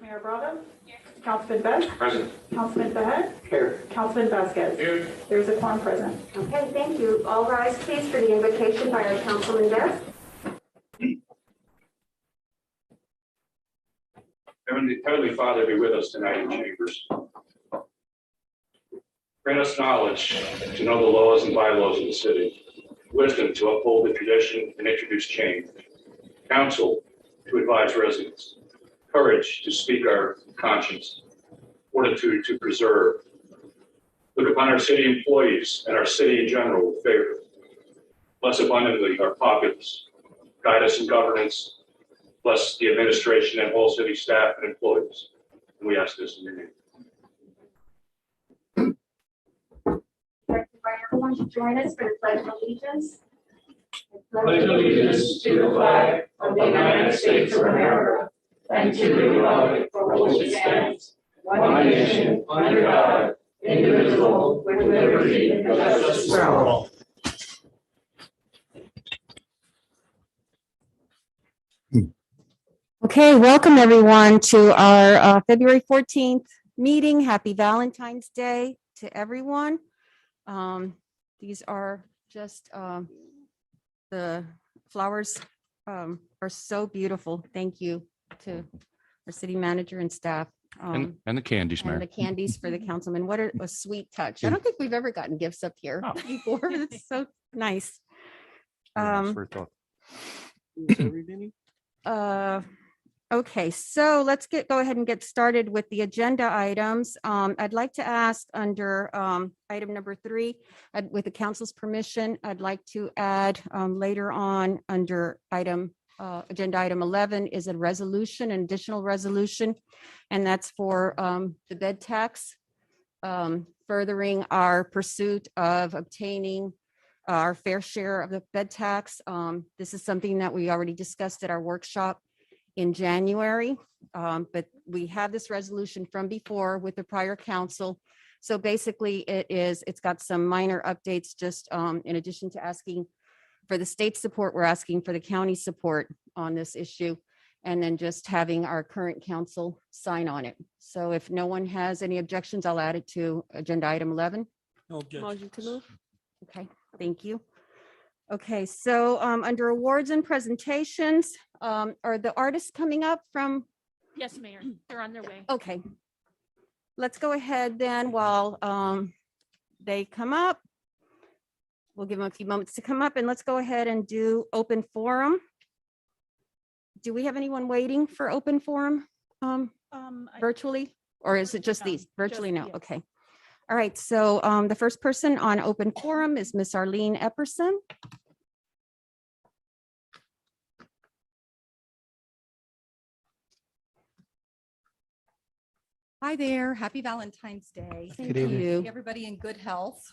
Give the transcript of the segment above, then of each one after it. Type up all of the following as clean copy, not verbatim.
Mayor Bravo? Here. Councilman Best? Present. Councilman Behet? Here. Councilman Vasquez? Here. There's a quorum present. Okay, thank you. All rise, please, for the invocation by our Councilman Best. Heavenly Father, be with us tonight in chambers. Grant us knowledge to know the laws and bylaws of the city, wisdom to uphold the tradition and introduce change, counsel to advise residents, courage to speak our conscience, fortitude to preserve. Look upon our city employees and our city in general with favor. Bless abundantly our populace. Guide us in governance. Bless the administration and all city staff and employees. And we ask this in your name. I invite everyone to join us for the Pledge of Allegiance. Pledge allegiance to the flag of the United States of America and to the republic for which it stands, one nation, under God, indivisible, with liberty and justice for all. Okay, welcome everyone to our February 14th meeting. Happy Valentine's Day to everyone. These are just the flowers are so beautiful. Thank you to our city manager and staff. And the candies, And Mayor. the candies for the councilman. What a sweet touch. I don't think we've ever gotten gifts up here Oh. before. It's so nice. Okay, so let's go ahead and get started with the agenda items. I'd like to ask under item number 3, with the council's permission, I'd like to add later on under agenda item 11 is a resolution, an additional resolution, and that's for the bed tax, furthering our pursuit of obtaining our fair share of the bed tax. This is something that we already discussed at our workshop in January, but we have this resolution from before with the prior council. So basically it's got some minor updates, just in addition to asking for the state support, we're asking for the county support on this issue, and then just having our current council sign on it. So if no one has any objections, I'll add it to agenda item 11. No objection. Motion to move. Okay, thank you. Okay, so under awards and presentations, are the artists coming up from? Yes, Mayor, they're on their way. Okay. Let's go ahead then while they come up. We'll give them a few moments to come up, and let's go ahead and do open forum. Do we have anyone waiting for open forum virtually? Or is it just No, these? Virtually, no, yes. okay. All right, so the first person on open forum is Miss Arlene Epperson. Hi there. Happy Valentine's Day. Thank you. Everybody in good health.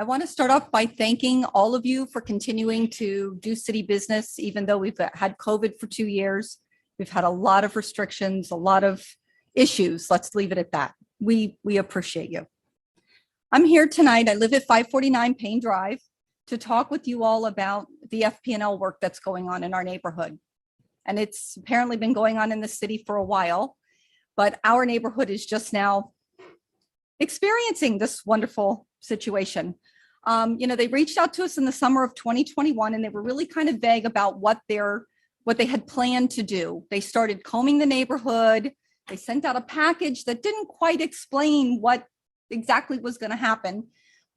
I want to start off by thanking all of you for continuing to do city business, even though we've had COVID for 2 years. We've had a lot of restrictions, a lot of issues. Let's leave it at that. We appreciate you. I'm here tonight. I live at 549 Payne Drive to talk with you all about the FP&L work that's going on in our neighborhood. And it's apparently been going on in the city for a while, but our neighborhood is just now experiencing this wonderful situation. They reached out to us in the summer of 2021, and they were really kind of vague about what they had planned to do. They started combing the neighborhood. They sent out a package that didn't quite explain what exactly was going to happen,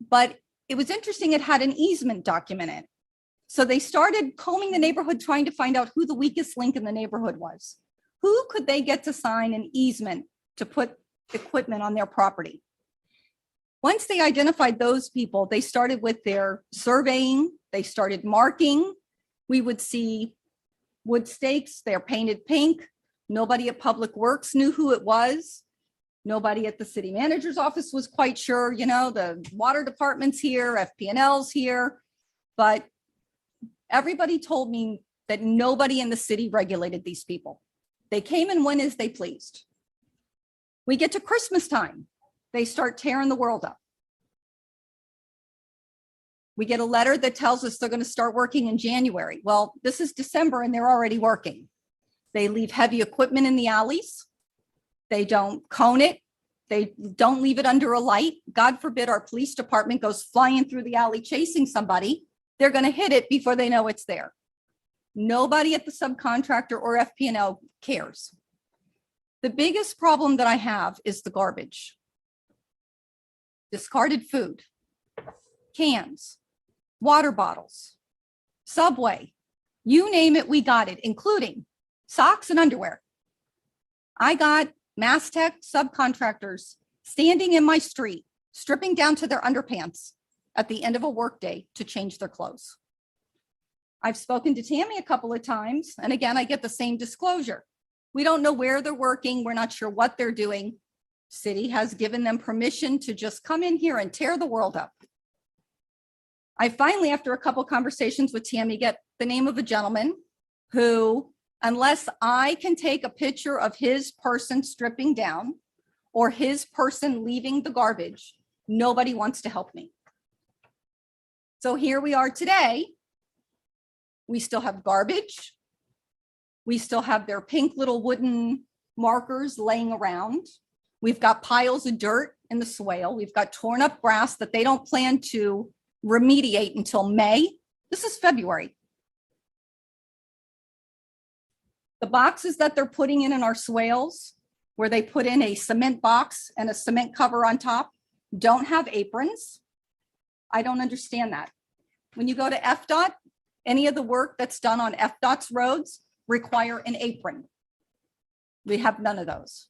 but it was interesting. It had an easement document in it. So they started combing the neighborhood, trying to find out who the weakest link in the neighborhood was. Who could they get to sign an easement to put equipment on their property? Once they identified those people, they started with their surveying. They started marking. We would see wood stakes. They're painted pink. Nobody at Public Works knew who it was. Nobody at the city manager's office was quite sure. The water department's here, FP&L's here, but everybody told me that nobody in the city regulated these people. They came and went as they pleased. We get to Christmas time. They start tearing the world up. We get a letter that tells us they're going to start working in January. Well, this is December and they're already working. They leave heavy equipment in the alleys. They don't cone it. They don't leave it under a light. God forbid our police department goes flying through the alley chasing somebody. They're going to hit it before they know it's there. Nobody at the subcontractor or FP&L cares. The biggest problem that I have is the garbage. Discarded food, cans, water bottles, Subway, you name it, we got it, including socks and underwear. I got Mass Tech subcontractors standing in my street, stripping down to their underpants at the end of a workday to change their clothes. I've spoken to Tammy a couple of times, and again, I get the same disclosure. We don't know where they're working. We're not sure what they're doing. City has given them permission to just come in here and tear the world up. I finally, after a couple conversations with Tammy, get the name of a gentleman who, unless I can take a picture of his person stripping down or his person leaving the garbage, nobody wants to help me. So here we are today. We still have garbage. We still have their pink little wooden markers laying around. We've got piles of dirt in the swale. We've got torn up grass that they don't plan to remediate until May. This is February. The boxes that they're putting in our swales, where they put in a cement box and a cement cover on top, don't have aprons. I don't understand that. When you go to FDOT, any of the work that's done on FDOT's roads require an apron. We have none of those.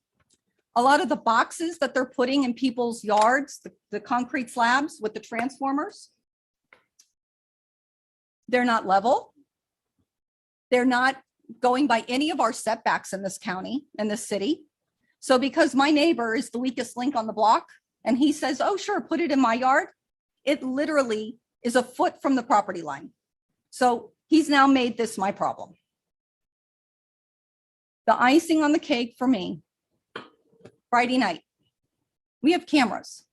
A lot of the boxes that they're putting in people's yards, the concrete slabs with the transformers, they're not level. They're not going by any of our setbacks in this county, in this city. So because my neighbor is the weakest link on the block and he says, oh, sure, put it in my yard, it literally is a foot from the property line. So he's now made this my problem. The icing on the cake for me, Friday night, we have cameras.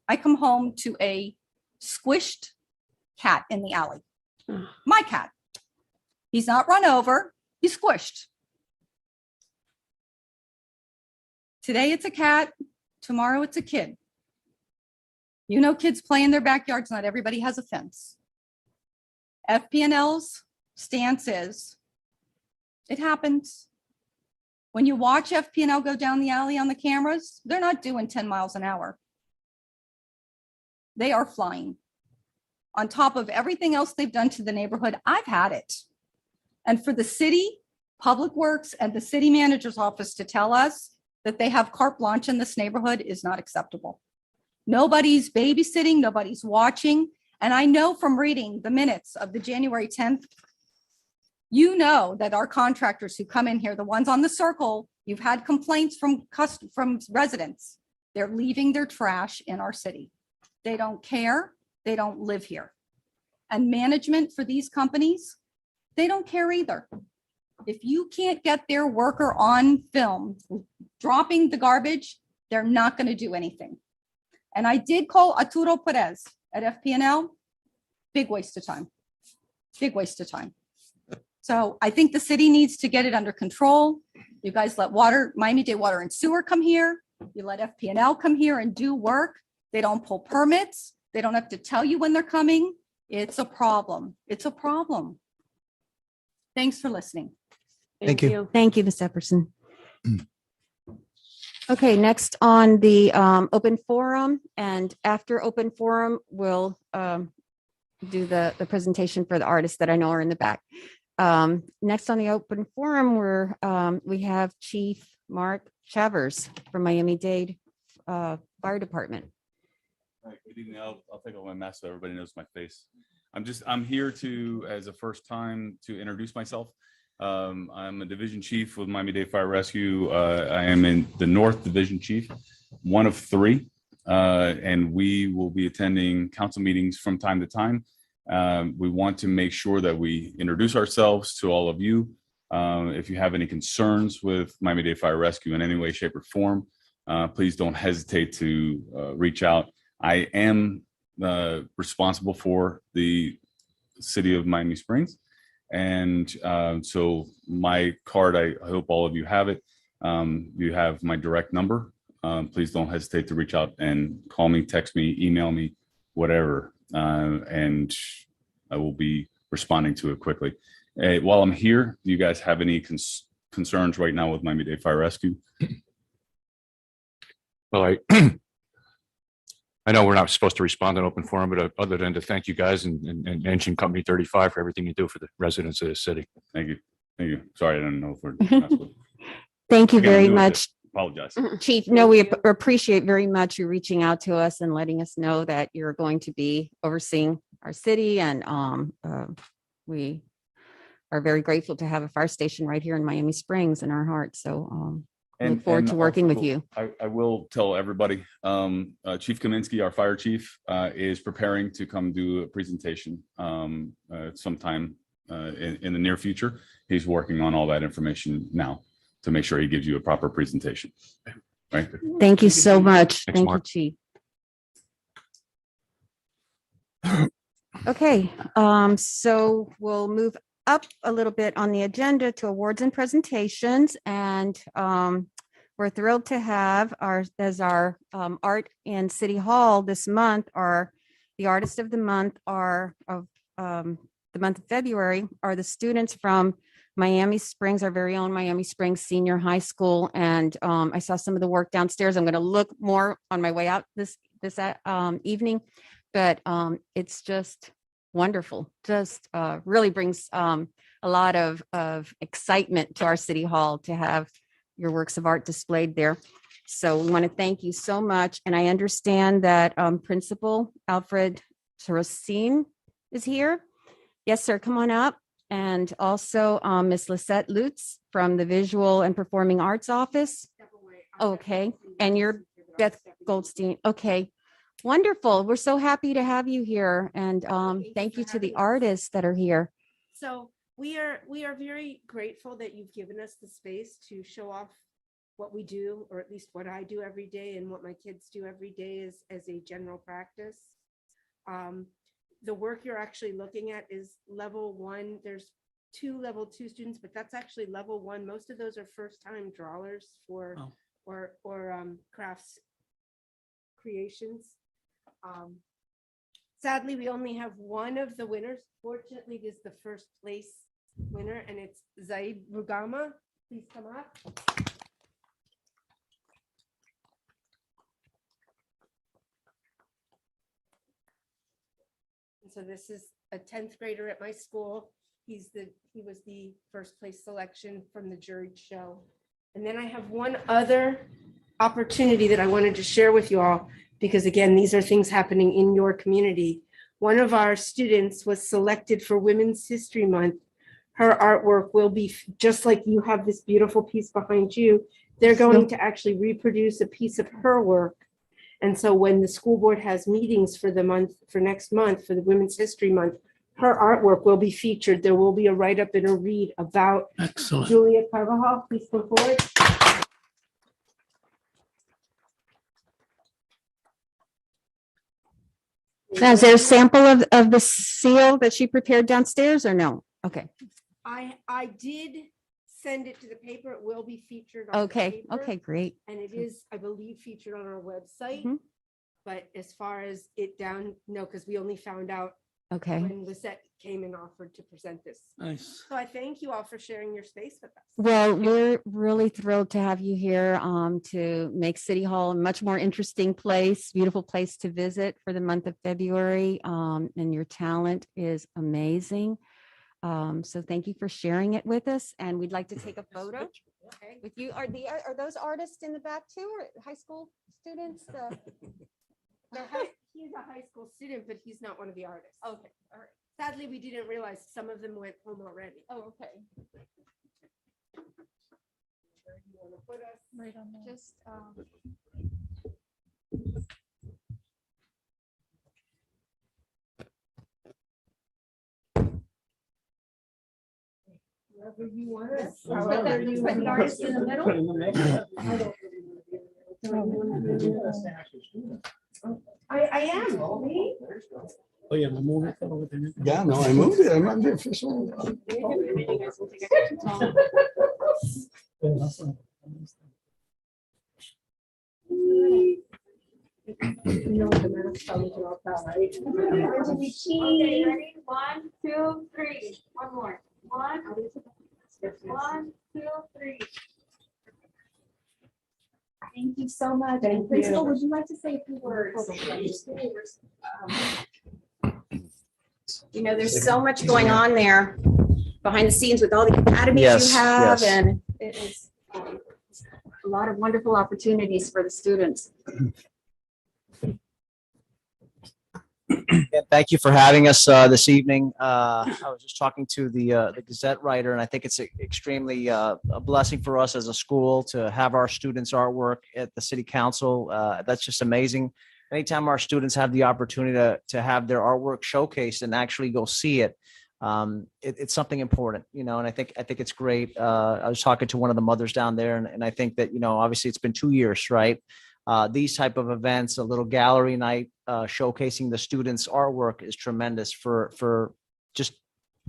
I come home to a squished cat in the alley. My cat. He's not run over, he's squished. Today it's a cat, tomorrow it's a kid. You know, kids play in their backyards, not everybody has a fence. FP&L's stance is, it happens. When you watch FP&L go down the alley on the cameras, they're not doing 10 miles an hour. They are flying. On top of everything else they've done to the neighborhood, I've had it. And for the city, Public Works, and the city manager's office to tell us that they have carte blanche in this neighborhood is not acceptable. Nobody's babysitting, nobody's watching. And I know from reading the minutes of the January 10th, you know that our contractors who come in here, the ones on the circle, you've had complaints from residents. They're leaving their trash in our city. They don't care. They don't live here. And management for these companies, they don't care either. If you can't get their worker on film dropping the garbage, they're not going to do anything. And I did call Arturo Perez at FP&L. Big waste of time. Big waste of time. So I think the city needs to get it under control. You guys let Miami-Dade Water and Sewer come here. You let FP&L come here and do work. They don't pull permits. They don't have to tell you when they're coming. It's a problem. It's a problem. Thanks for listening. Thank you. Thank you, Ms. Epperson. Okay, next on the open forum, and after open forum, we'll do the presentation for the artists that I know are in the back. Next on the open forum, we have Chief Mark Chavers from Miami-Dade Fire Department. All right, good evening. I'll take off my mask so everybody knows my face. I'm here as a first time to introduce myself. I'm a division chief with Miami-Dade Fire Rescue. I am in the North Division Chief, one of three, and we will be attending council meetings from time to time. We want to make sure that we introduce ourselves to all of you. If you have any concerns with Miami-Dade Fire Rescue in any way, shape, or form, please don't hesitate to reach out. I am responsible for the city of Miami Springs. And so my card, I hope all of you have it. You have my direct number. Please don't hesitate to reach out and call me, text me, email me, whatever. And I will be responding to it quickly. While I'm here, do you guys have any concerns right now with Miami-Dade Fire Rescue? Well, I know we're not supposed to respond in open forum, but other than to thank you guys and Engine Company 35 for everything you do for the residents of the city. Thank you. Thank you. Sorry, I don't know if we're. Thank you Again, I'm very new at much, this. Apologize. Chief. No, we appreciate very much you reaching out to us and letting us know that you're going to be overseeing our city. And we are very grateful to have a fire station right here in Miami Springs in our hearts. So look forward to working with you. I will tell everybody, Chief Kaminsky, our fire chief, is preparing to come do a presentation sometime in the near future. He's working on all that information now to make sure he gives you a proper presentation. Right. Thank you so much. Thanks, Thank Mark. you, Chief. Okay, so we'll move up a little bit on the agenda to awards and presentations. And we're thrilled to have our art in City Hall this month. The artist of the month of the month of February are the students from Miami Springs, our very own Miami Springs Senior High School. And I saw some of the work downstairs. I'm going to look more on my way out this evening, but it's just wonderful. Just really brings a lot of excitement to our City Hall to have your works of art displayed there. So we want to thank you so much. And I understand that Principal Alfred Saracine is here. Yes, sir. Come on up. And also Ms. Lisette Lutz from the Visual and Performing Arts Office. Okay. And you're Beth Goldstein. Okay. Wonderful. We're so happy to have you here. And thank you to the artists that are here. So we are very grateful that you've given us the space to show off what we do, or at least what I do every day and what my kids do every day as a general practice. The work you're actually looking at is level 1. There's 2 level 2 students, but that's actually level 1. Most of those are first-time drawers for or crafts creations. Sadly, we only have one of the winners. Fortunately, this is the first place winner, and it's Zaid Rugama. Please come up. So this is a 10th grader at my school. He was the first place selection from the juried show. And then I have one other opportunity that I wanted to share with you all, because again, these are things happening in your community. One of our students was selected for Women's History Month. Her artwork will be just like you have this beautiful piece behind you. They're going to actually reproduce a piece of her work. And so when the school board has meetings for the month, for next month, for the Women's History Month, her artwork will be featured. There will be a write-up and a read about Julia Carvajal. Please come forward. Now, is there a sample of the seal that she prepared downstairs or no? Okay. I did send it to the paper. It will be featured on the Okay. paper, Okay, great. and it is, I believe, featured on our website. Mhm. But as far as it down, no, because we only found out Okay. when Lisette came and offered to present this. Nice. So I thank you all for sharing your space with us. Well, we're really thrilled to have you here to make City Hall a much more interesting place, beautiful place to visit for the month of February. And your talent is amazing. So thank you for sharing it with us. And we'd like to take a photo with you. Are those artists in the back too, or high school students? He's a high school student, but he's not one of the artists. Okay, all right. Sadly, we didn't realize some of them went home already. Oh, okay. Where do you want to put us? Right on there. Just, Wherever you want us. However you want. Artist in the middle. I am. Oye, me mueve todo lo que tenés. Yeah, no, I moved it. I'm not the official. Okay, ready? 1, 2, 3. One more. 1, 1, 2, 3. Thank you so much. And Principal, would you like to say a few words? You know, there's so much going on there behind the scenes with all the academies Yes, you have, yes. and it is a lot of wonderful opportunities for the students. Yeah, thank you for having us this evening. I was just talking to the Gazette writer, and I think it's extremely a blessing for us as a school to have our students' artwork at the city council. That's just amazing. Anytime our students have the opportunity to have their artwork showcased and actually go see it, it's something important, you know, and I think it's great. I was talking to one of the mothers down there, and I think that, you know, obviously it's been 2 years, right? These type of events, a little gallery night, showcasing the students' artwork is tremendous for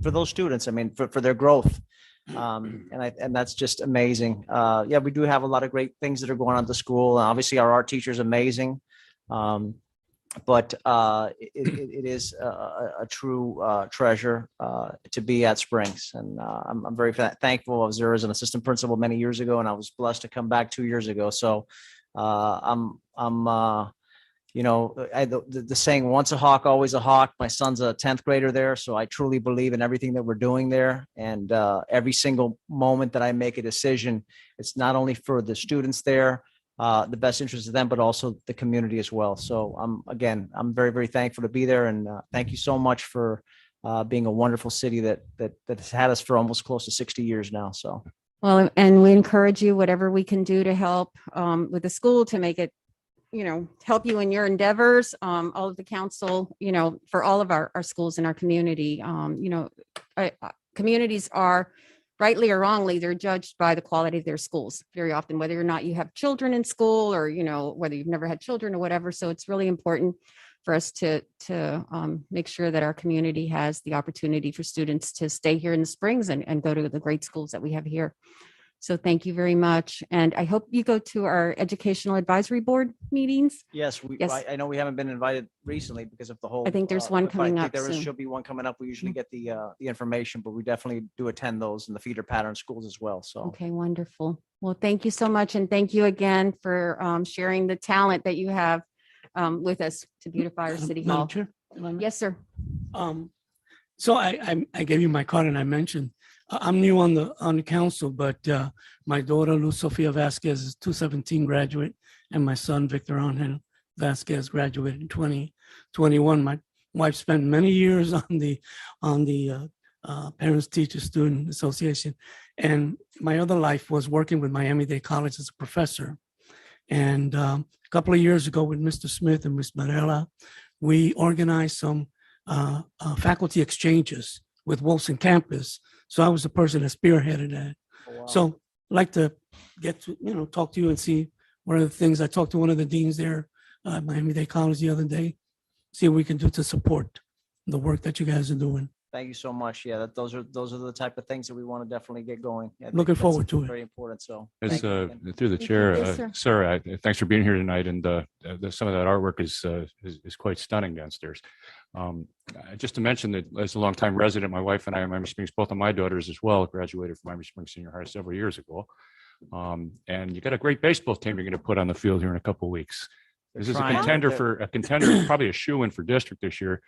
those students. I mean, for their growth. And that's just amazing. Yeah, we do have a lot of great things that are going on at the school. And obviously our art teacher is amazing. But it is a true treasure to be at Springs. And I'm very thankful. I was there as an assistant principal many years ago, and I was blessed to come back 2 years ago. So you know, the saying, once a hawk, always a hawk. My son's a 10th grader there. So I truly believe in everything that we're doing there. And every single moment that I make a decision, it's not only for the students there, the best interest of them, but also the community as well. So I'm very, very thankful to be there. And thank you so much for being a wonderful city that has had us for almost close to 60 years now. So. Well, and we encourage you, whatever we can do to help with the school to make it, you know, help you in your endeavors, all of the council, you know, for all of our schools in our community. You know, communities are, rightly or wrongly, they're judged by the quality of their schools very often, whether or not you have children in school, or, you know, whether you've never had children or whatever. So it's really important for us to make sure that our community has the opportunity for students to stay here in the Springs and go to the great schools that we have here. So thank you very much. And I hope you go to our educational advisory board meetings. Yes, I know we haven't been invited recently because of the whole. I think there's one but I coming think up there soon. should be one coming up. We usually get the information, but we definitely do attend those in the feeder pattern schools as well. So. Okay, wonderful. Well, thank you so much. And thank you again for sharing the talent that you have with us to beautify our city Madam hall. Chair, if I may? Yes, sir. So I gave you my card and I mentioned I'm new on the council, but my daughter Luz Sofia Vasquez is 217 graduate, and my son Victor Angel Vasquez graduated in 2021. My wife spent many years on the Parents Teacher Student Association, and my other life was working with Miami-Dade College as a professor. And a couple of years ago with Mr. Smith and Ms. Varela, we organized some faculty exchanges with Wilson campus. So I was the person that spearheaded that. Oh, wow. So I'd like to get to, you know, talk to you and see what are the things. I talked to one of the deans there at Miami-Dade College the other day, see what we can do to support the work that you guys are doing. Thank you so much. Yeah, those are the type of things that we want to definitely get going. I think Looking that's forward to it. Very important. So. As, thank you again. through the Thank you. chair, Yes, sir. sir, thanks for being here tonight. And some of that artwork is quite stunning downstairs. Just to mention that as a longtime resident, my wife and I, Miami Springs, both of my daughters as well, graduated from Miami Springs Senior High several years ago. And you got a great baseball team you're going to put on the field here in a couple of weeks. This is a trying. contender, probably a shoo-in for district this year.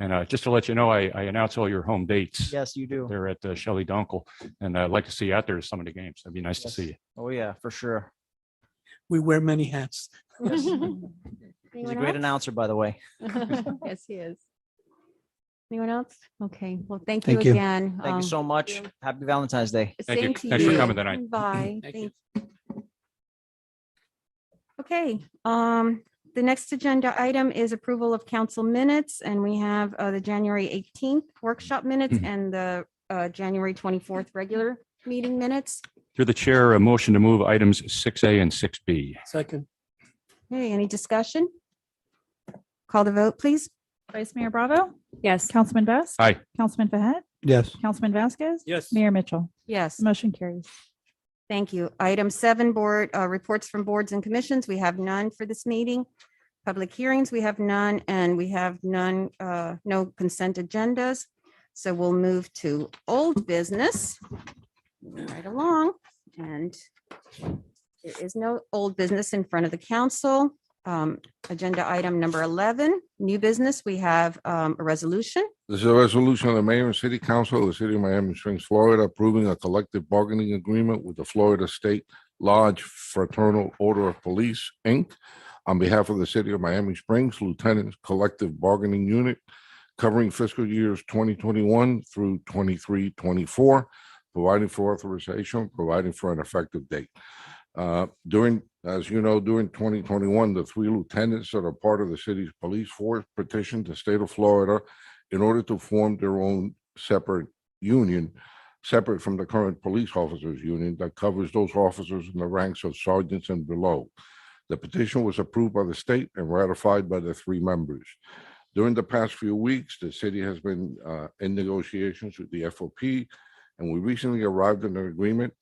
And just to let you know, I announce all your home dates. Yes, you do. They're at Shelley Dunkel, and I'd like to see you out there to some of the games. That'd be nice to Yes. see you. Oh, yeah, for sure. We wear many hats. Yes. He's a Anyone great else? announcer, by the way. Yes, he is. Anyone else? Okay, well, thank Thank you you. again. Thank you so much. Happy Valentine's Day. Thank you. Same to Thanks for you. coming tonight. Bye. Thank you. Thanks. Okay, the next agenda item is approval of council minutes, and we have the January 18th workshop minutes and the January 24th regular meeting minutes. Through the chair, a motion to move items 6A and 6B. Second, Okay, any discussion? Call the vote, please. Vice Mayor Bravo, Yes. Councilman Best. Aye. Councilman Behet, Yes. Councilman Vasquez. Yes. Mayor Mitchell. Yes. Motion carries. Thank you. Item 7, board reports from boards and commissions. We have none for this meeting. Public hearings, we have none, and we have none, no consent agendas. So we'll move to old business. Right along, and there is no old business in front of the council. Agenda item number 11, new business. We have a resolution. This is a resolution of the mayor and city council of the city of Miami Springs, Florida, approving a collective bargaining agreement with the Florida State Lodge Fraternal Order of Police, Inc. On behalf of the city of Miami Springs, Lieutenant's Collective Bargaining Unit, covering fiscal years 2021 through 23-24, providing for authorization, providing for an effective date. As you know, during 2021, the 3 lieutenants that are part of the city's police force petitioned the state of Florida in order to form their own separate union, separate from the current police officers union that covers those officers in the ranks of sergeants and below. The petition was approved by the state and ratified by the 3 members. During the past few weeks, the city has been in negotiations with the FOP, and we recently arrived at an agreement,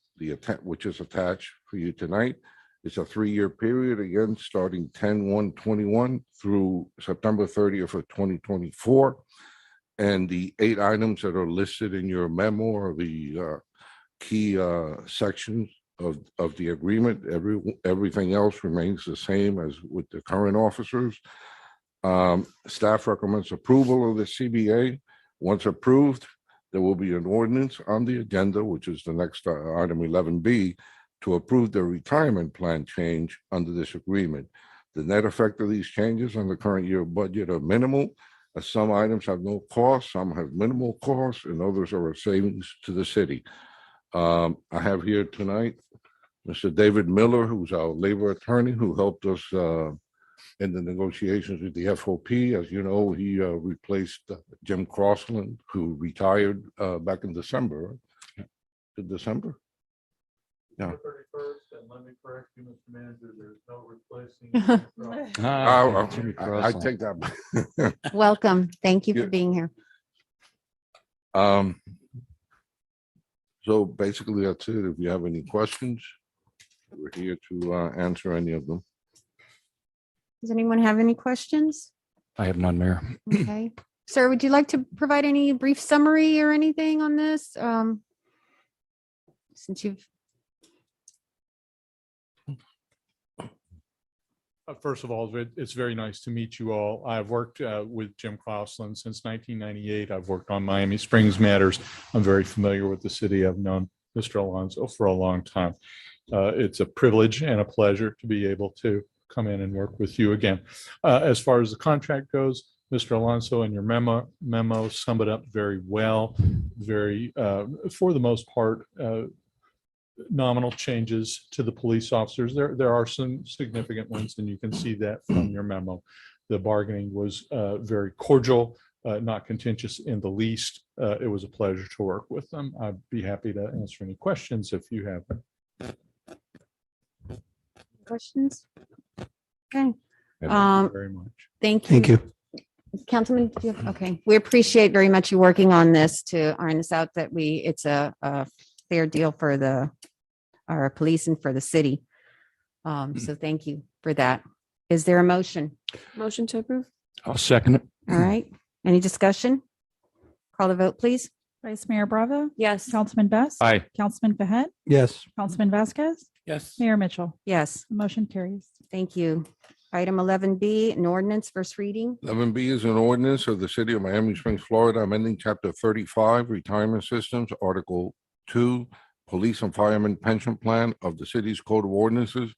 which is attached for you tonight. It's a 3-year period, again, starting 10/1/21 through September 30th of 2024. And the 8 items that are listed in your memo are the key sections of the agreement. Everything else remains the same as with the current officers. Staff recommends approval of the CBA. Once approved, there will be an ordinance on the agenda, which is the next item 11B, to approve the retirement plan change under this agreement. The net effect of these changes on the current year budget are minimal, as some items have no cost, some have minimal costs, and others are a savings to the city. I have here tonight Mr. David Miller, who's our labor attorney, who helped us in the negotiations with the FOP. As you know, he replaced Jim Crossland, who retired back in December. December? Yeah. 31st, and let me correct you, Mr. Manager, there's no replacing. I take that. Welcome. Thank you for Yeah. being here. So basically, that's it. If you have any questions, we're here to answer any of them. Does anyone have any questions? I have none, Mayor. Okay. Sir, would you like to provide any brief summary or anything on this? Since you've First of all, it's very nice to meet you all. I've worked with Jim Crossland since 1998. I've worked on Miami Springs matters. I'm very familiar with the city. I've known Mr. Alonso for a long time. It's a privilege and a pleasure to be able to come in and work with you again. As far as the contract goes, Mr. Alonso and your memo sum it up very well. Very, for the most part, nominal changes to the police officers. There are some significant ones, and you can see that from your memo. The bargaining was very cordial, not contentious in the least. It was a pleasure to work with them. I'd be happy to answer any questions if you have them. questions? Okay. Thank you very much. Thank you. Thank you. Councilman, do you okay. We appreciate very much you working on this to iron this out, that it's a fair deal for our police and for the city. So thank you for that. Is there a motion? Motion to approve? I'll second it. All right. Any discussion? Call the vote, please. Vice Mayor Bravo, Yes. Councilman Best. Aye. Councilman Behet, Yes. Councilman Vasquez, Yes. Mayor Mitchell. Yes. Motion carries. Thank you. Item 11B, an ordinance, first reading. 11B is an ordinance of the city of Miami Springs, Florida, amending chapter 35, retirement systems, article 2, police and firemen pension plan of the city's code of ordinances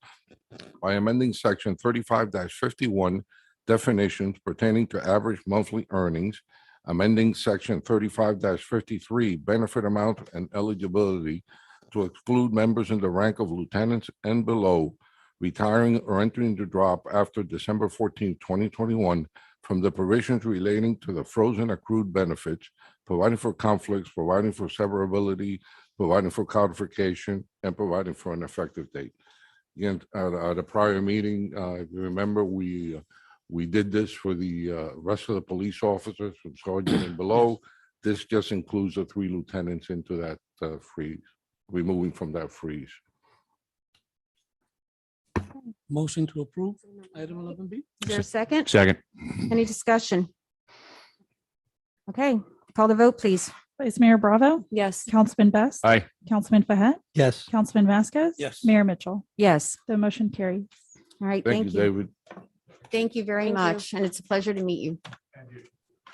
by amending section 35-51, definitions pertaining to average monthly earnings, amending section 35-53, benefit amount and eligibility to exclude members in the rank of lieutenants and below retiring or entering the drop after December 14, 2021, from the provisions relating to the frozen accrued benefits, providing for conflicts, providing for severability, providing for codification, and providing for an effective date. Again, at a prior meeting, if you remember, we We did this for the rest of the police officers from sergeant and below. This just includes the 3 lieutenants into that freeze, removing from that freeze. Motion to approve item 11B. Is there a second? Second. Any discussion? Okay, call the vote, please. Vice Mayor Bravo, Yes. Councilman Best. Aye. Councilman Behet, Yes. Councilman Vasquez. Yes. Mayor Mitchell. Yes. The motion carries. All right, Thank you, David. Thank you very Thank you. much, and it's a pleasure to meet you.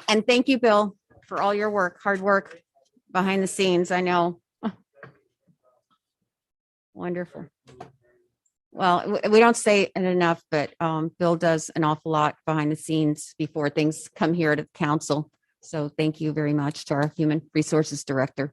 And thank you, Bill, for all your work, hard work behind the scenes, I know. Wonderful. Well, we don't say it enough, but Bill does an awful lot behind the scenes before things come here to the council. So thank you very much to our Human Resources Director.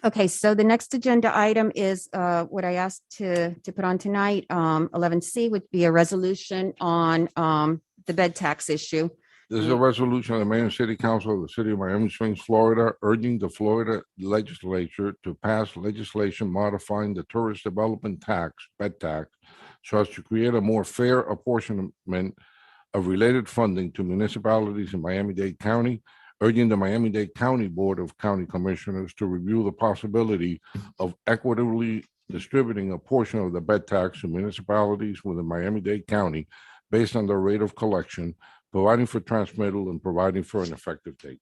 Okay, so the next agenda item is what I asked to put on tonight. 11C would be a resolution on the bed tax issue. This is a resolution of the Mayor and City Council of the City of Miami Springs, Florida, urging the Florida Legislature to pass legislation modifying the tourist development tax, bed tax, so as to create a more fair apportionment of related funding to municipalities in Miami-Dade County, urging the Miami-Dade County Board of County Commissioners to review the possibility of equitably distributing a portion of the bed tax to municipalities within Miami-Dade County based on their rate of collection, providing for transmittal and providing for an effective date.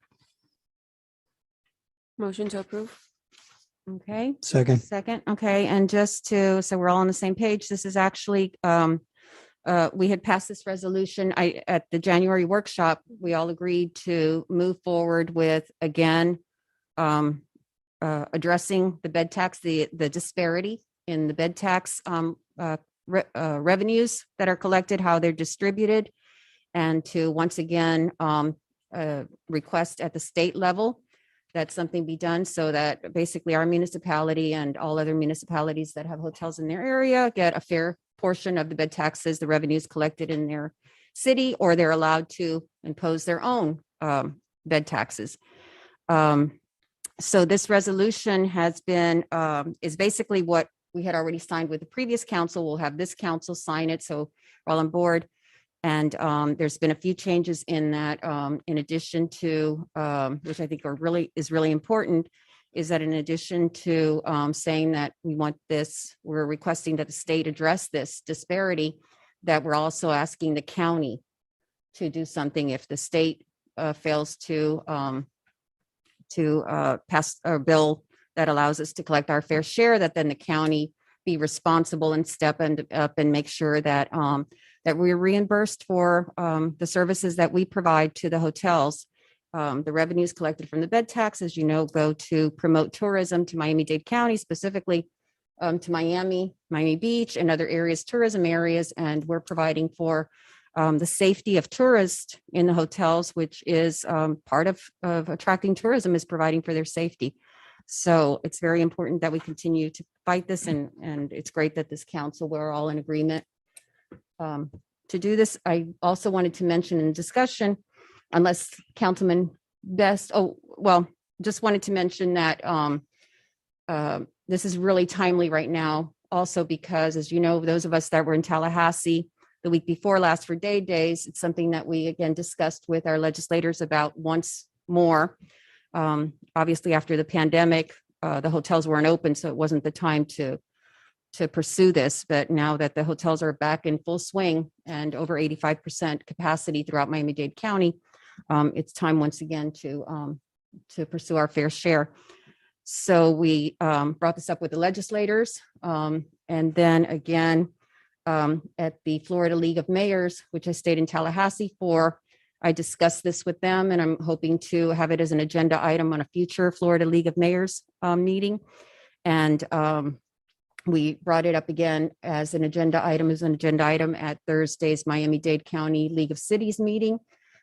Motion to approve. Okay. Second. Second, okay, and just to, so we're all on the same page, this is actually, we had passed this resolution, at the January workshop, we all agreed to move forward with, again, addressing the bed tax, the disparity in the bed tax revenues that are collected, how they're distributed, and to once again request at the state level that something be done so that basically our municipality and all other municipalities that have hotels in their area get a fair portion of the bed taxes, the revenues collected in their city, or they're allowed to impose their own bed taxes. So this resolution has been, is basically what we had already signed with the previous council. We'll have this council sign it, so we're all on board. And there's been a few changes in that, in addition to, which I think is really important, is that in addition to saying that we want this, we're requesting that the state address this disparity, that we're also asking the county to do something if the state fails to pass a bill that allows us to collect our fair share, that then the county be responsible and step up and make sure that that we're reimbursed for the services that we provide to the hotels. The revenues collected from the bed tax, as you know, go to promote tourism to Miami-Dade County, specifically to Miami Beach and other areas, tourism areas, and we're providing for the safety of tourists in the hotels, which is part of attracting tourism, is providing for their safety. So it's very important that we continue to fight this, and it's great that this council, we're all in agreement to do this. I also wanted to mention in discussion, unless Councilman Best, just wanted to mention that this is really timely right now, also because, as you know, those of us that were in Tallahassee the week before last for Day Days, it's something that we again discussed with our legislators about once more. Obviously, after the pandemic, the hotels weren't open, so it wasn't the time to pursue this. But now that the hotels are back in full swing and over 85% capacity throughout Miami-Dade County, it's time once again to pursue our fair share. So we brought this up with the legislators, and then again at the Florida League of Mayors, which I stayed in Tallahassee for. I discussed this with them, and I'm hoping to have it as an agenda item on a future Florida League of Mayors meeting. And we brought it up again as an agenda item at Thursday's Miami-Dade County League of Cities meeting.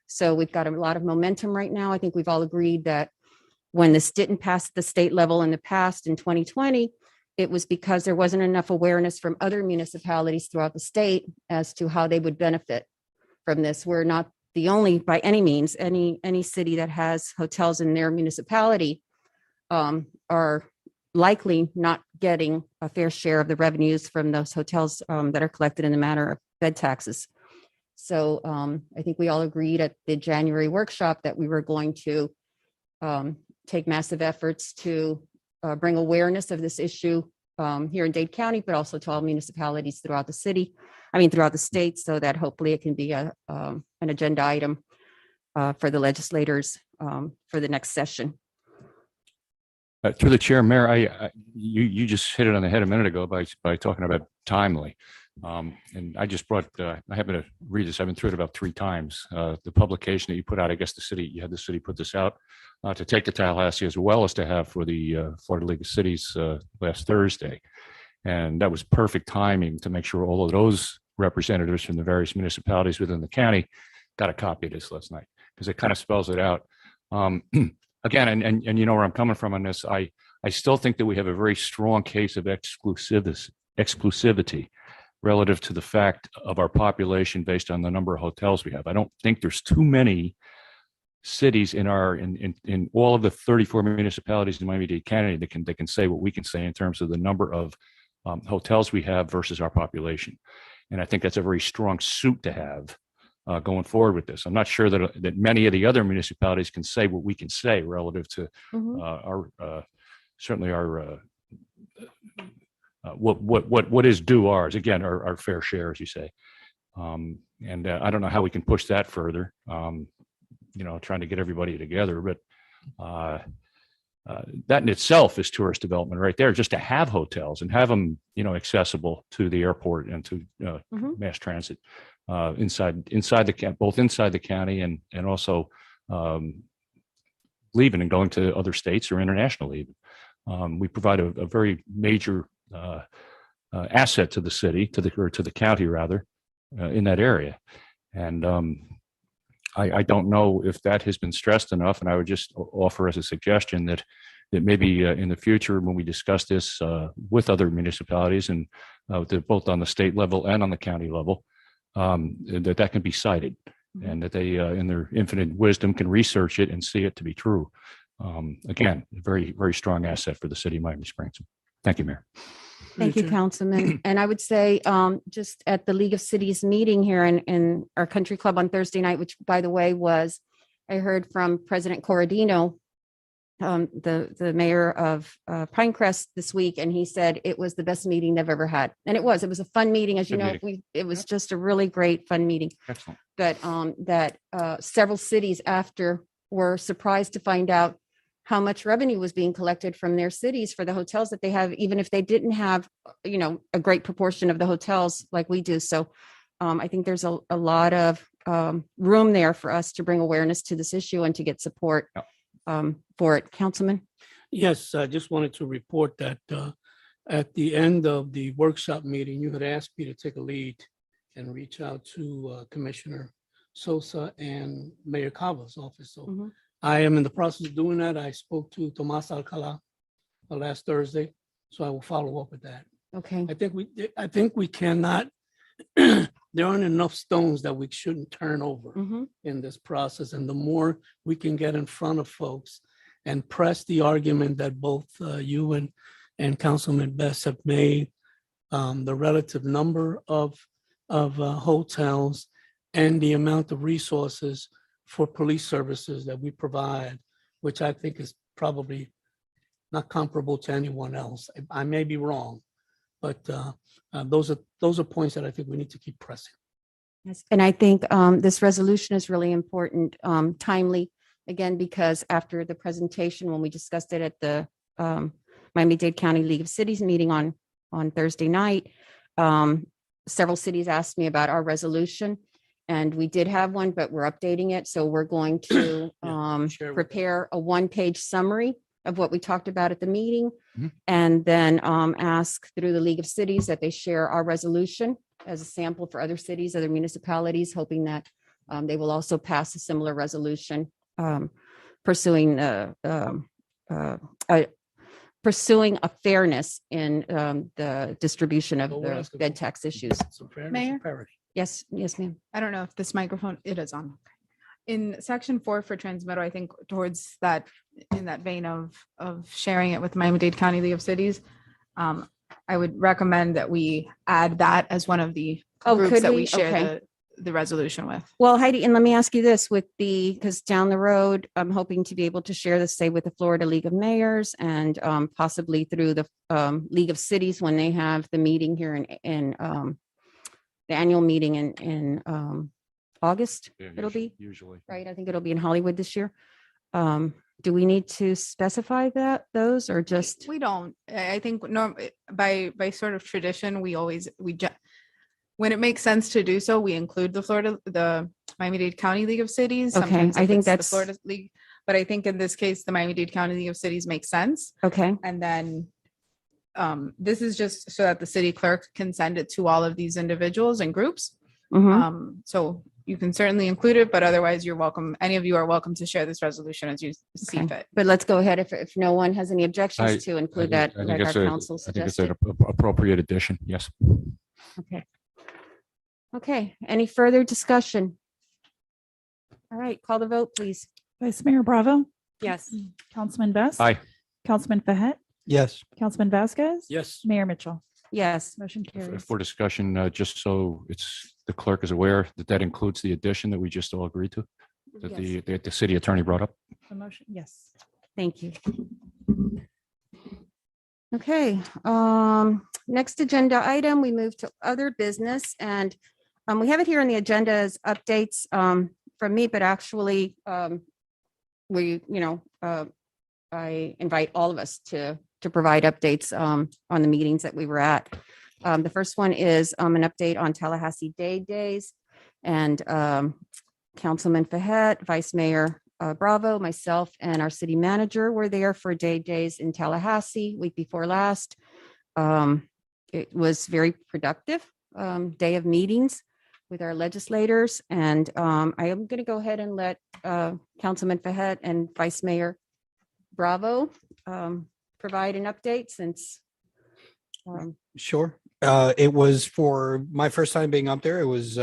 So we've got a lot of momentum right now. I think we've all agreed that when this didn't pass at the state level in the past in 2020, it was because there wasn't enough awareness from other municipalities throughout the state as to how they would benefit from this. We're not the only, by any means, any city that has hotels in their municipality are likely not getting a fair share of the revenues from those hotels that are collected in the matter of bed taxes. So I think we all agreed at the January workshop that we were going to take massive efforts to bring awareness of this issue here in Dade County, but also to all municipalities throughout the throughout the state, so that hopefully it can be an agenda item for the legislators for the next session. Through the chair, Mayor, you just hit it on the head a minute ago by talking about timely. And I just brought, I happen to read this, I've been through it about 3 times. The publication that you put out, I guess you had the city put this out to take to Tallahassee, as well as to have for the Florida League of Cities last Thursday. And that was perfect timing to make sure all of those representatives from the various municipalities within the county got a copy of this last night, because it kind of spells it out. Again, and you know where I'm coming from on this. I still think that we have a very strong case of exclusivity relative to the fact of our population based on the number of hotels we have. I don't think there's too many cities in all of the 34 municipalities in Miami-Dade County that can say what we can say in terms of the number of hotels we have versus our population. And I think that's a very strong suit to have going forward with this. I'm not sure that many of the other municipalities can say what we can say relative to certainly our what is due ours, again, our fair share, as you say. And I don't know how we can push that further, trying to get everybody together, but that in itself is tourist development right there, just to have hotels and have them, accessible to the airport and to mass transit inside both inside the county and also leaving and going to other states or international even. We provide a very major asset to the city, to the county rather, in that area. And I don't know if that has been stressed enough, and I would just offer as a suggestion that maybe in the future, when we discuss this with other municipalities and both on the state level and on the county level, that can be cited, and that they, in their infinite wisdom, can research it and see it to be true. Again, a very, very strong asset for the city of Miami Springs. Thank you, Mayor. Thank you, Councilman. And I would say just at the League of Cities meeting here in our country club on Thursday night, which by the way I heard from President Corradino, the mayor of Pinecrest this week, and he said it was the best meeting they've ever had. And it was a fun meeting. As you know, it was just a really great, fun meeting. Excellent. But that several cities after were surprised to find out how much revenue was being collected from their cities for the hotels that they have, even if they didn't have, a great proportion of the hotels like we do. So I think there's a lot of room there for us to bring awareness to this issue and to get support for it. Councilman? Yes, I just wanted to report that at the end of the workshop meeting, you had asked me to take a lead and reach out to Commissioner Sosa and Mayor Cava's office. So I am in the process of doing that. I spoke to Tomas Alcala last Thursday, so I will follow up with that. Okay. I think we cannot, there aren't enough stones that we shouldn't turn over in this process. And the more we can get in front of folks and press the argument that both you and Councilman Best have made, the relative number of hotels and the amount of resources for police services that we provide, which I think is probably not comparable to anyone else. I may be wrong, but those are points that I think we need to keep pressing. Yes. And I think this resolution is really important, timely, again, because after the presentation, when we discussed it at the Miami-Dade County League of Cities meeting on Thursday night, several cities asked me about our resolution. And we did have one, but we're updating it. So we're going to prepare a 1-page summary of what we talked about at the meeting, and then ask through the League of Cities that they share our resolution as a sample for other cities, other municipalities, hoping that they will also pass a similar resolution pursuing a fairness in the distribution of the bed tax issues. Mayor? Yes, ma'am. I don't know if this microphone, it is on. In section 4 for transmittal, I think towards that, in that vein of sharing it with Miami-Dade County League of Cities, I would recommend that we add that as one of the Oh, groups could that we? we share Okay. the resolution with. Well, Heidi, and let me ask you this with because down the road, I'm hoping to be able to share this, say, with the Florida League of Mayors and possibly through the League of Cities when they have the meeting here in the annual meeting in August, Yeah, it'll be, usually. right? I think it'll be in Hollywood this year. Do we need to specify those or just? We don't. I think by sort of tradition, when it makes sense to do so, we include the Miami-Dade County League of Cities. Okay, Sometimes I if think it's the that's- Florida League, but I think in this case, the Miami-Dade County League of Cities makes sense. Okay. And then this is just so that the city clerk can send it to all of these individuals and groups. Mhm. So you can certainly include it, but otherwise you're welcome. Any of you are welcome to share this resolution as you see Okay. fit. But let's go ahead if no one has any I objections to include that, think like our it's council I think it's an suggested. appropriate addition. Yes. Okay. Okay, any further discussion? All right, call the vote, please. Vice Mayor Bravo, Yes. Councilman Best. Aye. Councilman Fahet, Yes. Councilman Vasquez. Yes. Mayor Mitchell. Yes. Motion carries. For discussion, just so the clerk is aware that includes the addition that we just all agreed to, that Yes. the city attorney brought up. The motion, yes. Thank you. Okay, next agenda item, we move to other business and we have it here on the agenda as updates from me, but actually I invite all of us to provide updates on the meetings that we were at. The first one is an update on Tallahassee Day Days and Councilman Fahet, Vice Mayor Bravo, myself, and our city manager were there for Day Days in Tallahassee week before last. It was very productive day of meetings with our legislators. And I am going to go ahead and let Councilman Fahet and Vice Mayor Bravo provide an update since. Sure. It was for my first time being up there. It was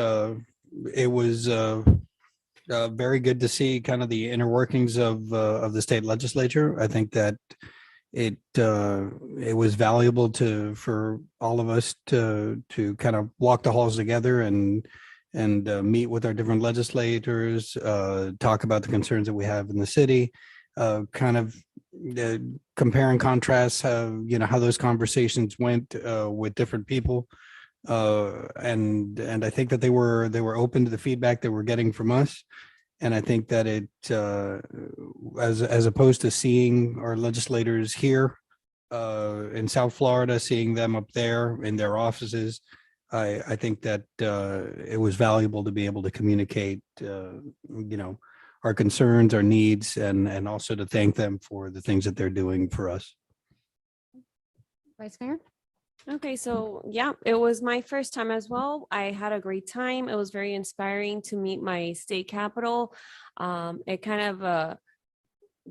very good to see kind of the inner workings of the state legislature. I think that it was valuable for all of us to kind of walk the halls together and meet with our different legislators, talk about the concerns that we have in the city, kind of compare and contrast how those conversations went with different people. And I think that they were open to the feedback that we're getting from us. And I think that it, as opposed to seeing our legislators here in South Florida, seeing them up there in their offices, I think that it was valuable to be able to communicate, our concerns, our needs, and also to thank them for the things that they're doing for us. Vice Mayor? Okay, so yeah, it was my first time as well. I had a great time. It was very inspiring to meet my state capital. It kind of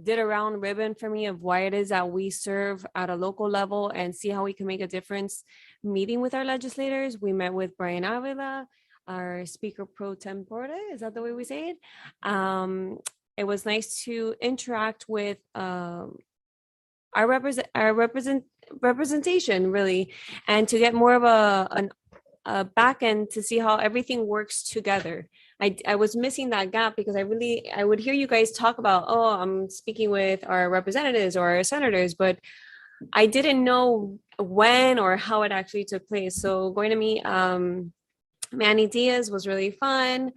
did a round ribbon for me of why it is that we serve at a local level and see how we can make a difference meeting with our legislators. We met with Brian Avila, our speaker pro tempore. Is that the way we say it? It was nice to interact with our representation really, and to get more of a back end to see how everything works together. I was missing that gap because I would hear you guys talk about, oh, I'm speaking with our representatives or our senators, but I didn't know when or how it actually took place. So going to meet Manny Diaz was really fun.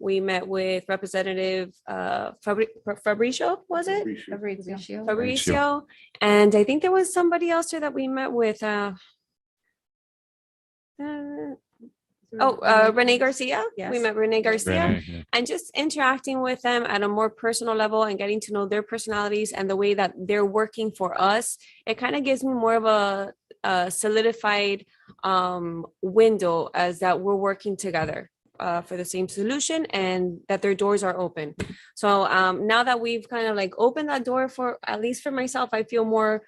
We met with Representative Fabricio, was it? Fabricio. And I think there was somebody else there that we met with. Renee Garcia. Yes. We met Renee Garcia. Renee, yeah. And just interacting with them at a more personal level and getting to know their personalities and the way that they're working for us, it kind of gives me more of a solidified window as that we're working together for the same solution and that their doors are open. So now that we've kind of like opened that door for, at least for myself, I feel more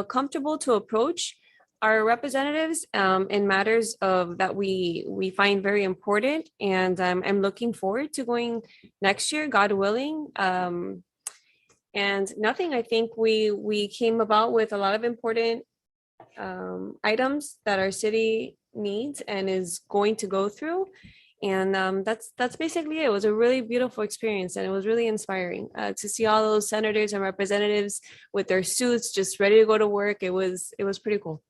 comfortable to approach our representatives in matters of that we find very important. And I'm looking forward to going next year, God willing. And nothing, I think we came about with a lot of important items that our city needs and is going to go through. And that's basically it. It was a really beautiful experience, and it was really inspiring to see all those senators and representatives with their suits just ready to go to work. It was pretty cool.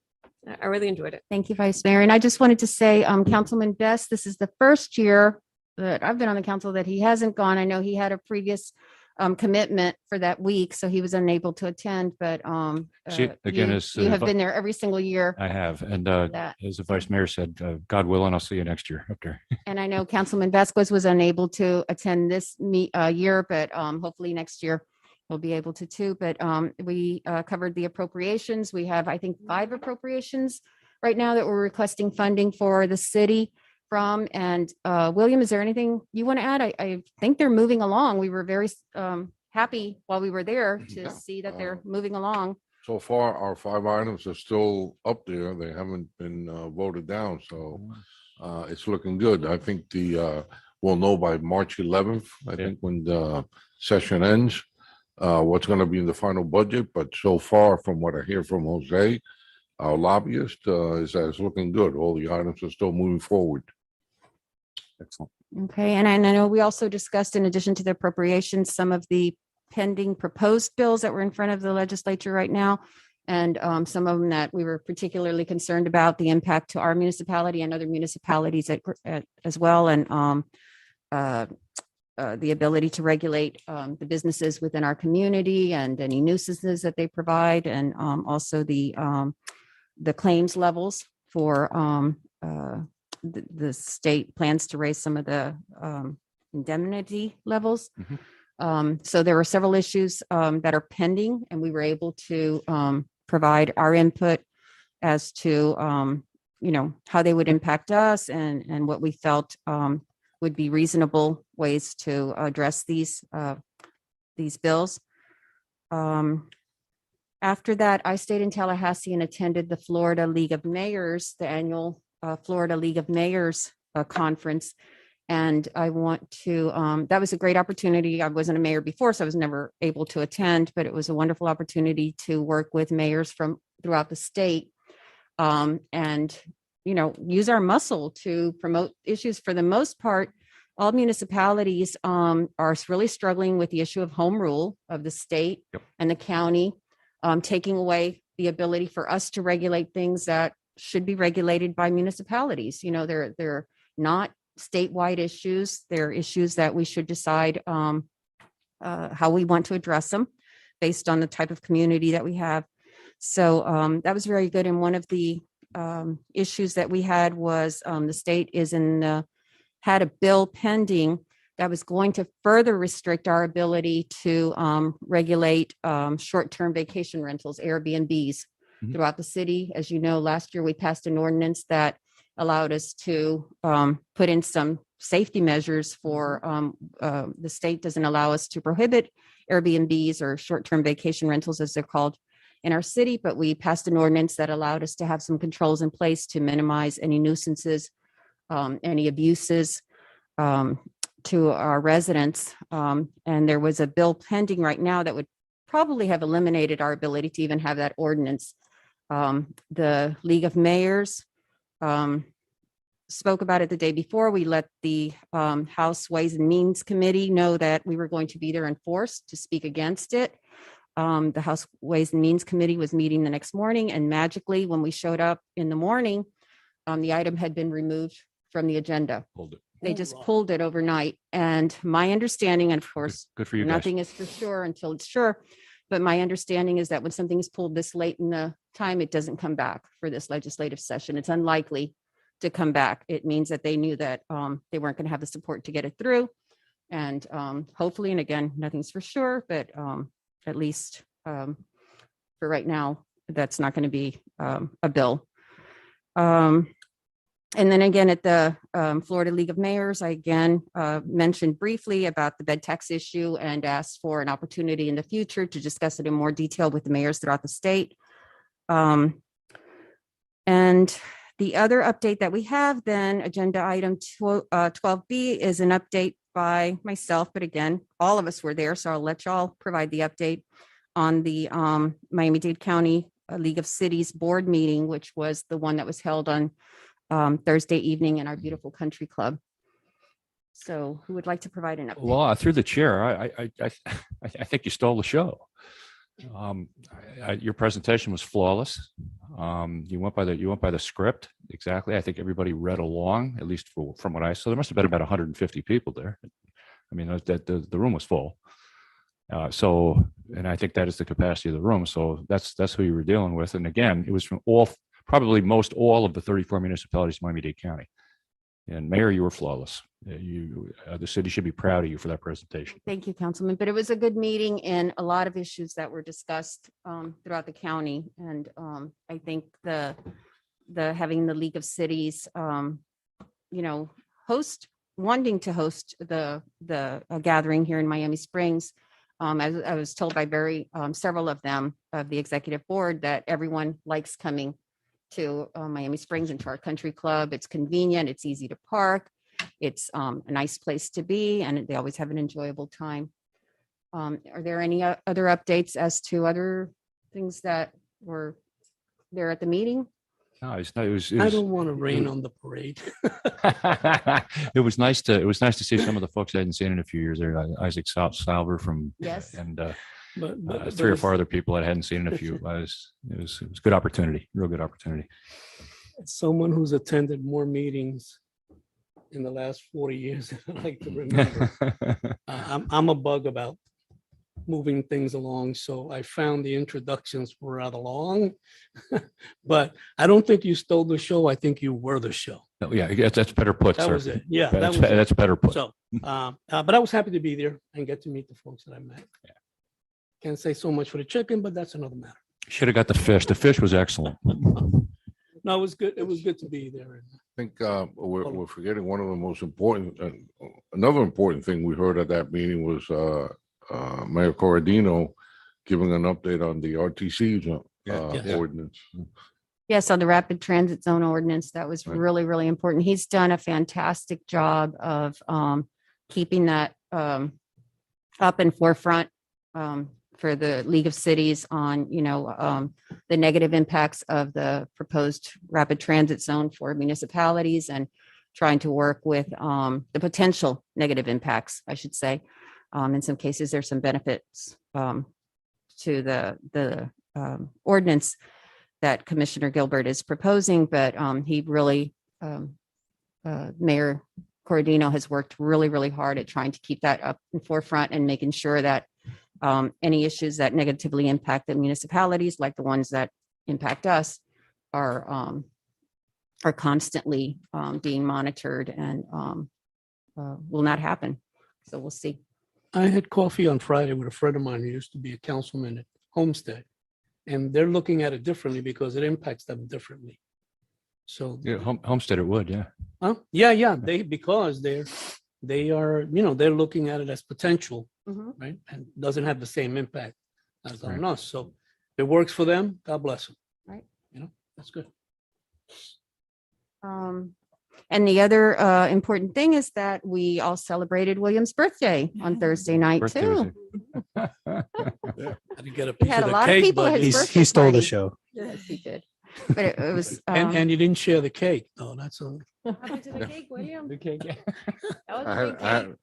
I really enjoyed it. Thank you, Vice Mayor. And I just wanted to say, Councilman Best, this is the first year that I've been on the council that he hasn't gone. I know he had a previous commitment for that week, so he was unable to attend, but See, again, you have been there every single year. I have. And that. as the Vice Mayor said, God willing, I'll see you next year up there. And I know Councilman Vasquez was unable to attend this year, but hopefully next year we'll be able to too. But we covered the appropriations. We have, I think, 5 appropriations right now that we're requesting funding for the city from. And William, is there anything you want to add? I think they're moving along. We were very happy while we were there to see that they're moving along. So far, our 5 items are still up there. They haven't been voted down, so it's looking good. I think we'll know by March 11th, I think, when the session ends, what's going to be in the final budget. But so far, from what I hear from Jose, our lobbyist, is that it's looking good. All the items are still moving forward. Excellent. Okay, and I know we also discussed, in addition to the appropriations, some of the pending proposed bills that were in front of the legislature right now, and some of them that we were particularly concerned about the impact to our municipality and other municipalities as well, and the ability to regulate the businesses within our community and any nuisances that they provide, and also the claims levels for the state plans to raise some of the indemnity levels. So there were several issues that are pending, and we were able to provide our input as to how they would impact us and what we felt would be reasonable ways to address these bills. After that, I stayed in Tallahassee and attended the Florida League of Mayors, the annual Florida League of Mayors conference. And I want to, that was a great opportunity. I wasn't a mayor before, so I was never able to attend, but it was a wonderful opportunity to work with mayors from throughout the state and, use our muscle to promote issues. For the most part, all municipalities are really struggling with the issue of home rule of the state and the county, taking away the ability for us to regulate things that should be regulated by municipalities. They're not statewide issues. They're issues that we should decide how we want to address them based on the type of community that we have. So that was very good. And one of the issues that we had was the state had a bill pending that was going to further restrict our ability to regulate short-term vacation rentals, Airbnbs, throughout the city. As you know, last year we passed an ordinance that allowed us to put in some safety measures for the state doesn't allow us to prohibit Airbnbs or short-term vacation rentals, as they're called, in our city, but we passed an ordinance that allowed us to have some controls in place to minimize any nuisances, any abuses to our residents. And there was a bill pending right now that would probably have eliminated our ability to even have that ordinance. The League of Mayors spoke about it the day before. We let the House Ways and Means Committee know that we were going to be there in force to speak against it. The House Ways and Means Committee was meeting the next morning, and magically, when we showed up in the morning, the item had been removed from the agenda. They just pulled it overnight. And my understanding, and of course, good for you guys. Nothing is for sure until it's sure, but my understanding is that when something is pulled this late in the time, it doesn't come back for this legislative session. It's unlikely to come back. It means that they knew that they weren't going to have the support to get it through. And hopefully, and again, nothing's for sure, but at least for right now, that's not going to be a bill. And then again, at the Florida League of Mayors, I again mentioned briefly about the bed tax issue and asked for an opportunity in the future to discuss it in more detail with the mayors throughout the state. And the other update that we have then, agenda item 12B, is an update by myself, but again, all of us were there, so I'll let y'all provide the update on the Miami-Dade County League of Cities board meeting, which was the one that was held on Thursday evening in our beautiful country club. So who would like to provide an update? Well, through the chair, I think you stole the show. Your presentation was flawless. You went by the script exactly. I think everybody read along, at least from what I saw. There must have been about 150 people there. I mean, the room was full. And I think that is the capacity of the room. So that's who you were dealing with. And again, it was from probably most all of the 34 municipalities in Miami-Dade County. And Mayor, you were flawless. The city should be proud of you for that presentation. Thank you, Councilman. But it was a good meeting and a lot of issues that were discussed throughout the county. And I think the having the League of Cities, wanting to host the gathering here in Miami Springs. I was told by several of them of the executive board that everyone likes coming to Miami Springs and to our country club. It's convenient, it's easy to park, it's a nice place to be, and they always have an enjoyable time. Are there any other updates as to other things that were there at the meeting? No, I don't want to rain on the parade. It was nice to see some of the folks I hadn't seen in a few years there. Isaac Salver from Yes, and But 3 or 4 other people I hadn't seen in a few. It was a good opportunity, real good opportunity. someone who's attended more meetings in the last 40 years than I like to remember. I'm a bug about moving things along, so I found the introductions were rather long. But I don't think you stole the show. I think you were the show. Oh, yeah, that's better put, That sir. was it. Yeah, That's better put. So, but I was happy to be there and get to meet the folks that I met. Yeah. Can't say so much for the chicken, but that's another matter. Should have got the fish. The fish was excellent. No, it was good. It was good to be there. I think we're forgetting one of the most important, another important thing we heard at that meeting was Mayor Corradino giving an update on the RTC ordinance. yes, on the rapid transit zone ordinance, that was Right. really, really important. He's done a fantastic job of keeping that up in forefront for the League of Cities on, the negative impacts of the proposed rapid transit zone for municipalities and trying to work with the potential negative impacts, I should say. In some cases, there's some benefits to the ordinance that Commissioner Gilbert is proposing, but he really, Mayor Corradino has worked really, really hard at trying to keep that up in forefront and making sure that any issues that negatively impact the municipalities, like the ones that impact us, are constantly being monitored and will not happen. So we'll see. I had coffee on Friday with a friend of mine who used to be a councilman at Homestead, and they're looking at it differently because it impacts them differently. So Yeah, Homestead it would, yeah. Huh? Yeah. Because they are, they're looking at it as potential, Mhm. right? And doesn't have the same impact as on Right. us. So if it works for them, God bless them. Right. That's good. And the other important thing is that we all celebrated William's birthday on Thursday night Birthday was too. I didn't get a He piece had of a the lot of cake, people at but his he's- birthday He stole the party. show. Yes, he did. But it was, and you didn't share the cake. No, that's all. Happened to the cake, William? The cake, yeah. That was I a had, big I cake. had,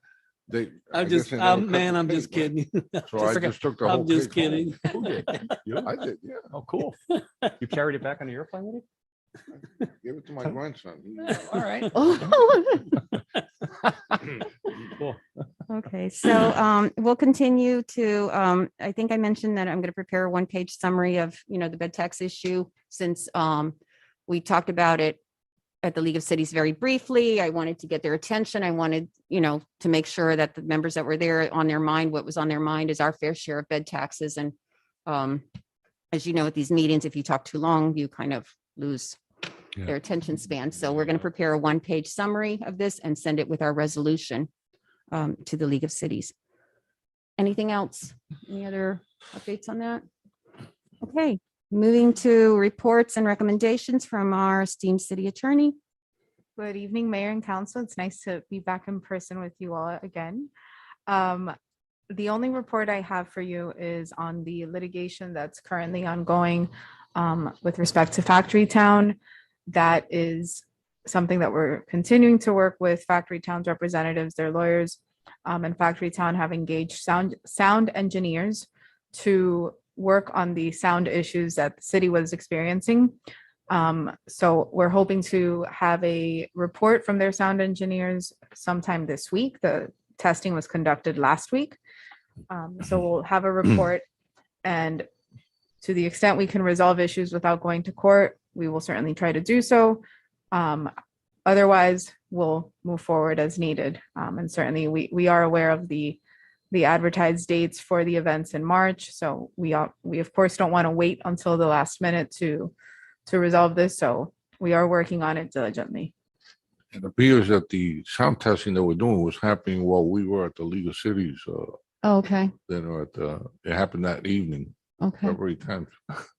they. I I'm guess just, they never cut man, the I'm just cake, right? kidding. So I just took the whole I'm just cake home. kidding. Who did? You? I did, yeah. Oh, cool. You carried it back on the airplane with you? Give it to my grandson. All right. Cool. okay, so we'll continue to, I think I mentioned that I'm going to prepare a one-page summary of, the bed tax issue since we talked about it at the League of Cities very briefly. I wanted to get their attention. I wanted, to make sure that the members that were there on their mind, what was on their mind is our fair share of bed taxes. And as you know, at these meetings, if you talk too long, you kind of lose their attention span. So we're going to prepare a one-page summary of this and send it with our resolution to the League of Cities. Anything else? Any other updates on that? Okay, moving to reports and recommendations from our esteemed city attorney. Good evening, Mayor and Council. It's nice to be back in person with you all again. The only report I have for you is on the litigation that's currently ongoing with respect to Factory Town. That is something that we're continuing to work with Factory Town's representatives, their lawyers, and Factory Town have engaged sound engineers to work on the sound issues that the city was experiencing. So we're hoping to have a report from their sound engineers sometime this week. The testing was conducted last week. So we'll have a report, and to the extent we can resolve issues without going to court, we will certainly try to do so. Otherwise, we'll move forward as needed. And certainly we are aware of the advertised dates for the events in March. So we of course don't want to wait until the last minute to resolve this. So we are working on it diligently. It appears that the sound testing that we're doing was happening while we were at the League of Cities. Okay, It happened that evening, okay. February 10th.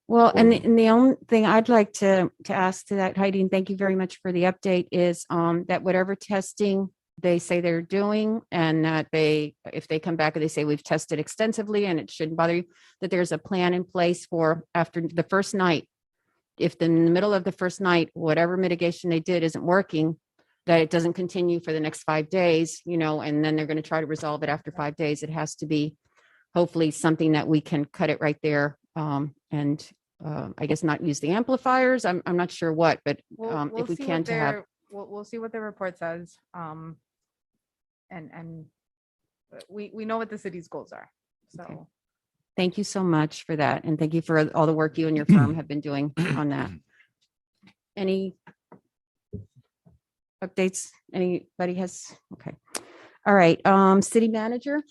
Well, and the only thing I'd like to ask to that, Heidi, and thank you very much for the update, is that whatever testing they say they're doing, and that if they come back and they say we've tested extensively and it shouldn't bother you, that there's a plan in place for after the first night. If in the middle of the first night, whatever mitigation they did isn't working, that it doesn't continue for the next 5 days, and then they're going to try to resolve it after 5 days. It has to be hopefully something that we can cut it right there. And I guess not use the amplifiers. I'm not sure what, but We'll if we see can what to have. we'll see what the report says. And we know what the city's goals are. So. Okay. Thank you so much for that. And thank you for all the work you and your firm have been doing on that. Any updates? Anybody has? Okay. All right. City manager.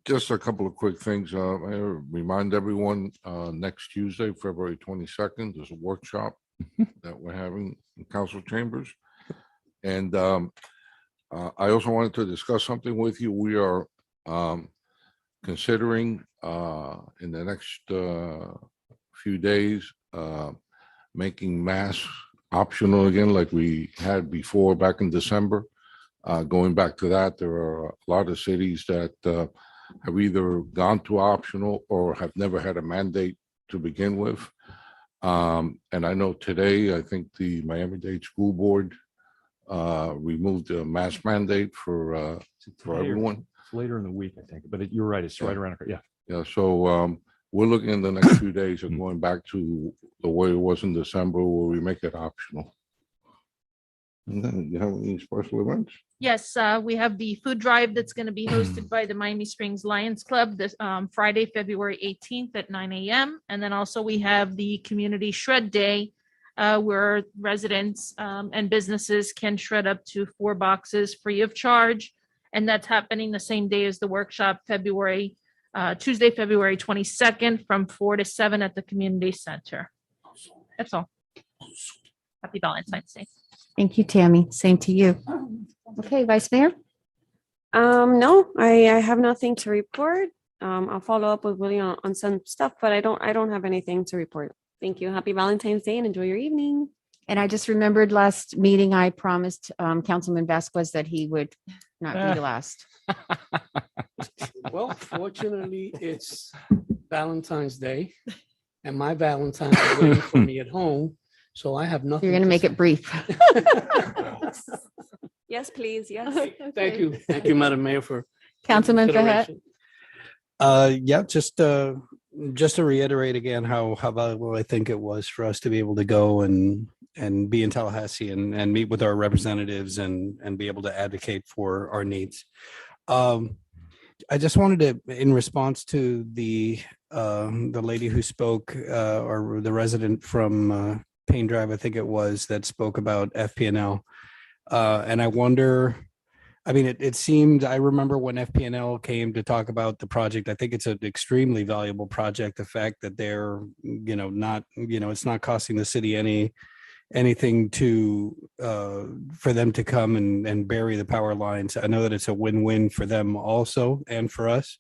Just a couple of quick things. I remind everyone, next Tuesday, February 22nd, there's a workshop that we're having in council chambers. And I also wanted to discuss something with you. We are considering in the next few days making masks optional again, like we had before back in December. Going back to that, there are a lot of cities that have either gone to optional or have never had a mandate to begin with. And I know today, I think the Miami-Dade School Board removed the mask mandate for everyone. It's later in the week, I think, but you're right. It's right around. Yeah. Yeah. So we're looking in the next few days of going back to the way it was in December, where we make it optional. And then you have any special events? Yes, we have the food drive that's going to be hosted by the Miami Springs Lions Club this Friday, February 18th at 9 a.m. And then also we have the Community Shred Day, where residents and businesses can shred up to 4 boxes free of charge. And that's happening the same day as the workshop, Tuesday, February 22nd from 4 to 7 at the Community Center. That's all. Happy Valentine's Day. Thank you, Tammy. Same to you. Okay, Vice Mayor. No, I have nothing to report. I'll follow up with Willie on some stuff, but I don't have anything to report. Thank you. Happy Valentine's Day and enjoy your evening. And I just remembered last meeting, I promised Councilman Vasquez that he would not be the last. Well, fortunately, it's Valentine's Day and my Valentine is waiting for me at home. So I have nothing. You're going to make it brief. Yes, please. Yes. Thank you. Thank you, Madam Mayor, for Councilman Fahet. Yeah, just to reiterate again how valuable I think it was for us to be able to go and be in Tallahassee and meet with our representatives and be able to advocate for our needs. I just wanted to, in response to the lady who spoke, or the resident from Payne Drive, I think it was, that spoke about FP&L. And I wonder, I mean, it seemed, I remember when FP&L came to talk about the project, I think it's an extremely valuable project. The fact that they're, not, it's not costing the city anything to, for them to come and bury the power lines. I know that it's a win-win for them also and for us.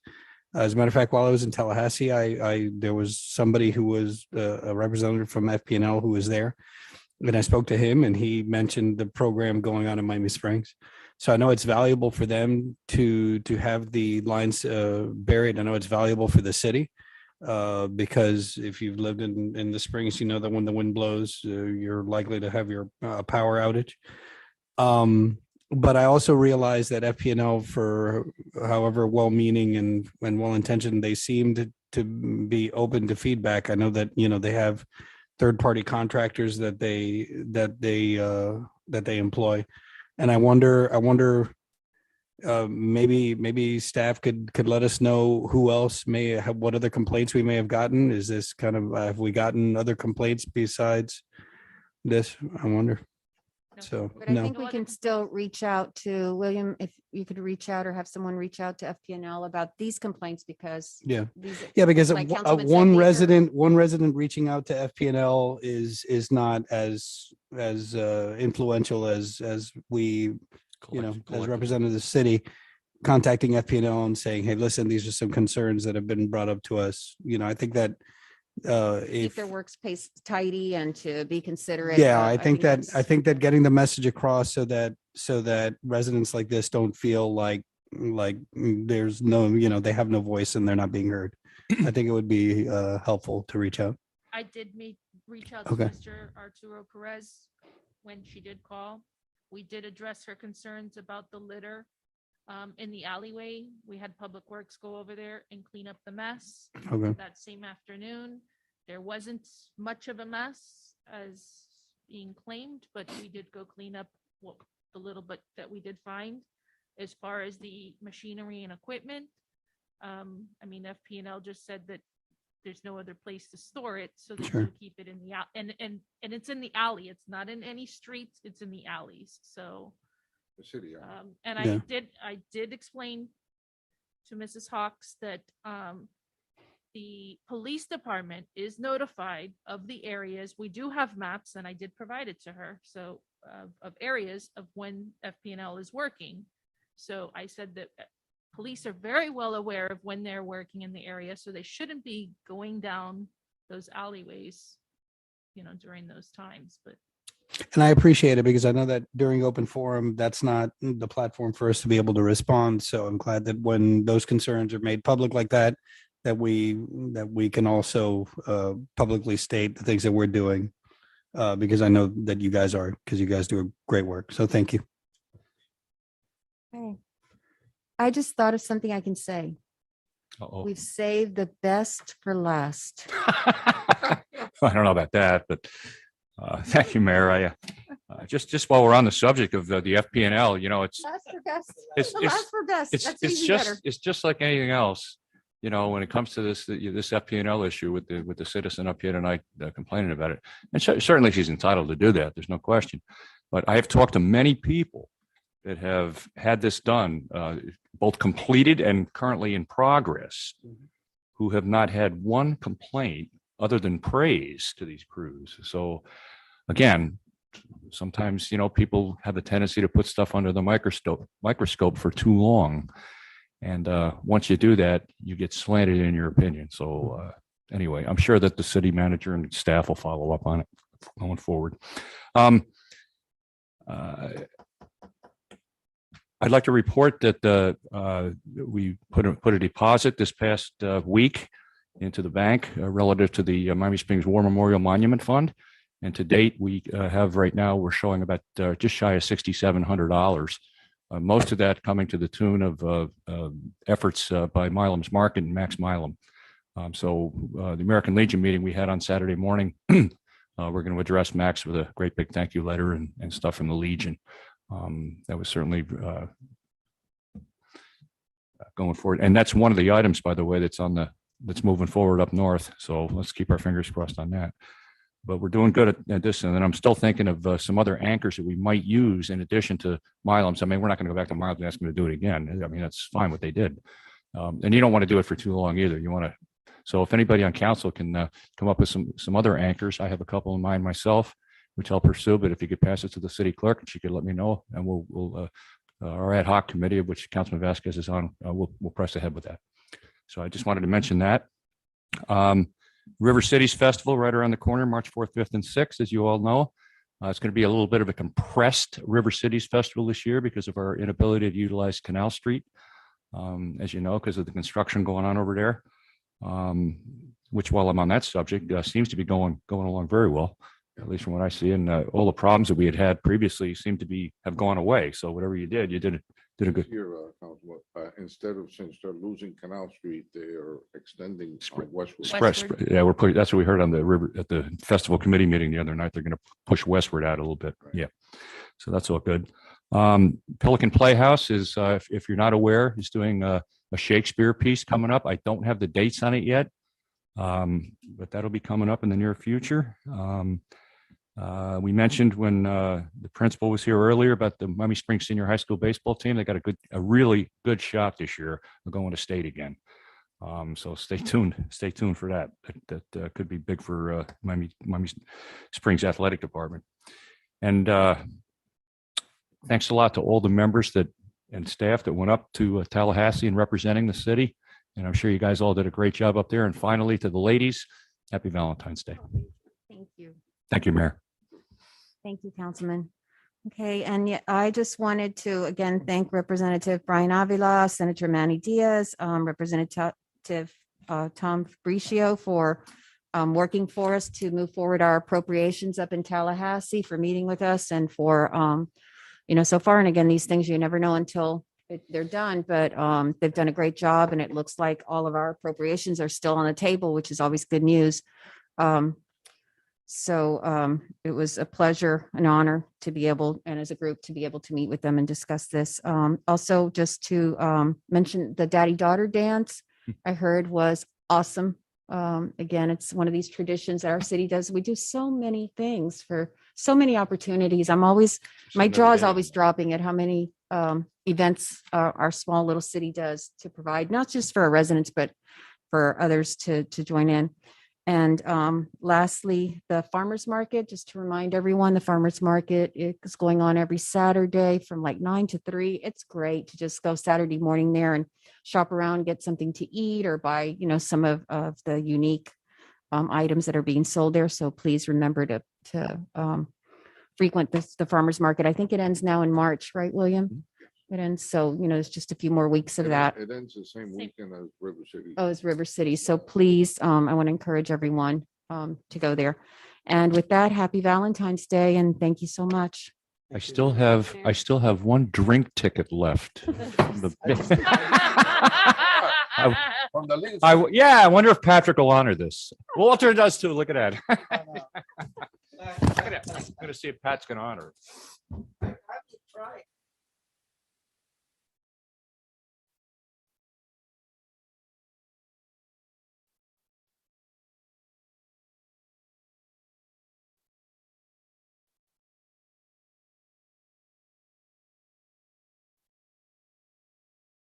As a matter of fact, while I was in Tallahassee, there was somebody who was a representative from FP&L who was there, and I spoke to him, and he mentioned the program going on in Miami Springs. So I know it's valuable for them to have the lines buried. I know it's valuable for the city. Because if you've lived in the Springs, you know that when the wind blows, you're likely to have your power outage. But I also realized that FPNL, for however well-meaning and well-intentioned they seem to be open to feedback. I know that, you know, they have third-party contractors that they employ. And I wonder, maybe staff could let us know who else may have, what other complaints we may have gotten. Is this kind of, have we gotten other complaints besides this? I wonder. So, But I no. think we can still reach out to William, if you could reach out or have someone reach out to FPNL about these complaints, because Yeah. these- Yeah, because like Councilman said, one these are- resident reaching out to FPNL is not as influential as we, you know, as representatives of the city, contacting FPNL and saying, hey, listen, these are some concerns that have been brought up to us. You know, I think that keep if their workspace tidy and to be considerate. yeah, of- I think that that's- getting the message across so that residents like this don't feel like there's no, you know, they have no voice and they're not being heard. I think it would be helpful to reach out. I did reach out to Okay. Mr. Arturo Perez when she did call. We did address her concerns about the litter in the alleyway. We had Public Works go over there and clean up the mess. Okay. That same afternoon. There wasn't much of a mess as being claimed, but we did go clean up the little bit that we did find. As far as the machinery and equipment, I mean, FPNL just said that there's no other place to store it, so they Sure. do keep it in the and it's in the alley. It's not in any streets. It's in the alleys. So, The city. and Yeah. I did explain to Mrs. Hawks that the police department is notified of the areas. We do have maps, and I did provide it to her. So of areas of when FPNL is working. So I said that police are very well aware of when they're working in the area, so they shouldn't be going down those alleyways, you know, during those times. But And I appreciate it because I know that during open forum, that's not the platform for us to be able to respond. So I'm glad that when those concerns are made public like that, that we can also publicly state the things that we're doing, because I know that you guys are, because you guys do great work. So thank you. Okay. I just thought of something I can say. Uh-oh. We've saved the best for last. I don't know about that, but thank you, Mayor. I just while we're on the subject of the FPNL, you know, it's Last for best. It's- The last for best. That's easy better. it's just like anything else, you know, when it comes to this FPNL issue with the citizen up here tonight complaining about it. And certainly she's entitled to do that. There's no question. But I have talked to many people that have had this done, both completed and currently in progress, who have not had one complaint other than praise to these crews. So again, sometimes, you know, people have a tendency to put stuff under the microscope for too long. And once you do that, you get slanted in your opinion. So anyway, I'm sure that the city manager and staff will follow up on it going forward. I'd like to report that we put a deposit this past week into the bank relative to the Miami Springs War Memorial Monument Fund. And to date, we have right now, we're showing about just shy of $6,700. Most of that coming to the tune of efforts by Milam's Market and Max Milam. So the American Legion meeting we had on Saturday morning, we're going to address Max with a great big thank you letter and stuff from the Legion. That was certainly going forward. And that's one of the items, by the way, that's moving forward up north. So let's keep our fingers crossed on that. But we're doing good at this. And then I'm still thinking of some other anchors that we might use in addition to Milam's. I mean, we're not going to go back to Milam's and ask them to do it again. I mean, that's fine what they did. And you don't want to do it for too long either. You want to. So if anybody on council can come up with some other anchors, I have a couple in mind myself, which I'll pursue. But if you could pass it to the city clerk and she could let me know, and we'll our ad hoc committee, of which Councilman Vasquez is on, we'll press ahead with that. So I just wanted to mention that. River Cities Festival right around the corner, March 4th, 5th, and 6th, as you all know. It's going to be a little bit of a compressed River Cities Festival this year because of our inability to utilize Canal Street, as you know, because of the construction going on over there. which while I'm on that subject, seems to be going along very well, at least from what I see. And all the problems that we had previously seem to have gone away. So whatever you did a good. Here, Councilman, instead of, since they're losing Canal Street, they are extending westward. Yeah, that's what we heard on the river at the festival committee meeting the other night. They're going to push westward out a little bit. Right. Yeah. So that's all good. Pelican Playhouse is, if you're not aware, is doing a Shakespeare piece coming up. I don't have the dates on it yet, but that'll be coming up in the near future. We mentioned when the principal was here earlier about the Miami Springs Senior High School baseball team. They got a really good shot this year of going to state again. So stay tuned for that. That could be big for Miami Springs Athletic Department. And thanks a lot to all the members and staff that went up to Tallahassee and representing the city. And I'm sure you guys all did a great job up there. And finally, to the ladies, happy Valentine's Day. Thank you. Thank you, Mayor. Thank you, Councilman. Okay, and yeah, I just wanted to again thank Representative Brian Avila, Senator Manny Diaz, Representative Tom Fabricio for working for us to move forward our appropriations up in Tallahassee, for meeting with us, and for so far. And again, these things you never know until they're done, but they've done a great job, and it looks like all of our appropriations are still on the table, which is always good news. So it was a pleasure, an honor to be able, and as a group, to be able to meet with them and discuss this. Also, just to mention the daddy-daughter dance, I heard was awesome. Again, it's one of these traditions that our city does. We do so many things for so many opportunities. My jaw is always dropping at how many events our small little city does to provide, not just for our residents, but for others to join in. And lastly, the farmers market, just to remind everyone, the farmers market is going on every Saturday from like 9 to 3. It's great to just go Saturday morning there and shop around, get something to eat, or buy, some of the unique items that are being sold there. So please remember to frequent the farmers market. I think it ends now in March, right, William? It ends. So, it's just a few more weeks of that. It ends the same weekend as River City. Oh, it's River City. So please, I want to encourage everyone to go there. And with that, happy Valentine's Day, and thank you so much. I still have one drink ticket left. I wonder if Patrick will honor this. Walter does too. Look at that. I'm going to see if Pat's going to honor it.